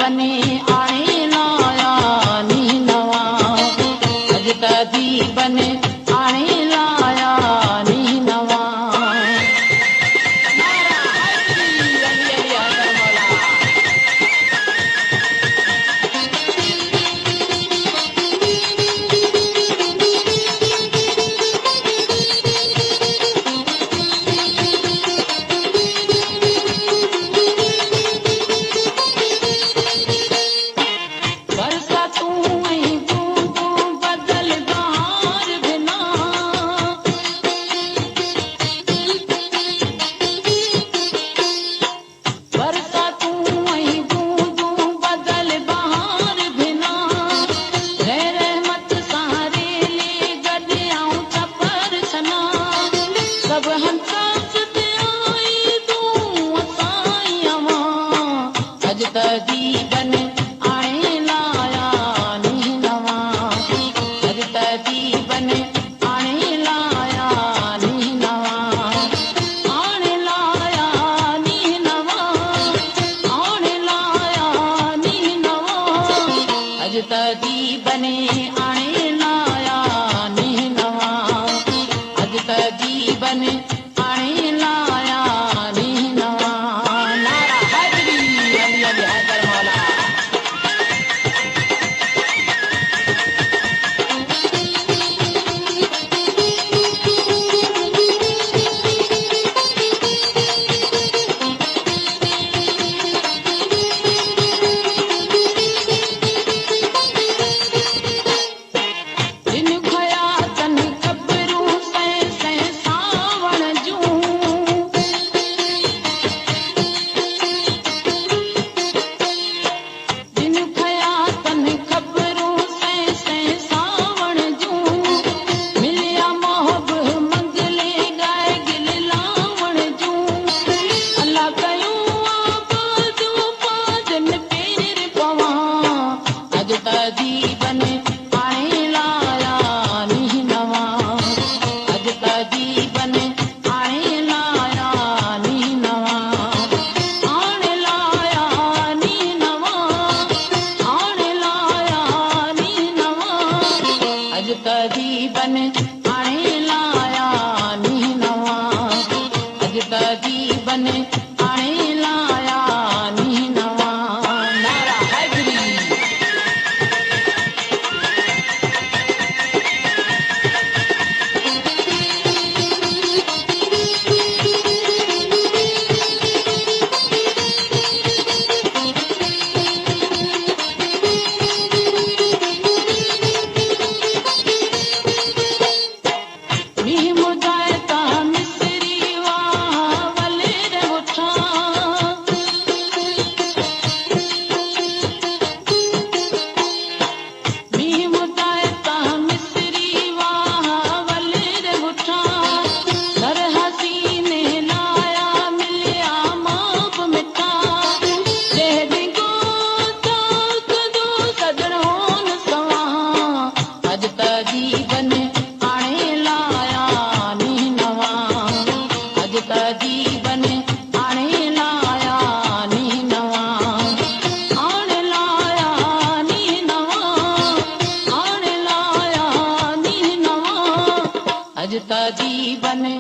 बने आणे लाया नी नवा अज तदी बने आणे लाया नी नवा नारा हरी अली अली हर मौला तदी बने आणे लाया नी नवा अज तदी बने आणे लाया नी नवा आणे लाया नी नवा आणे लाया नी नवा अज तदी बने आणे लाया नी नवा अज तदी बने आणे लाया नी नवा नारा हरी अली अली हर मौला तदी बने आणे लाया नी नवा अज तदी बने आणे लाया नी नवा आणे लाया नी नवा आणे लाया नी नवा अज तदी बने आणे लाया नी नवा अज तदी बने आणे लाया नी नवा नारा हरी तदी बने आणे लाया नी नवा आणे लाया नी नवा आणे लाया नी नवा अज तदी बने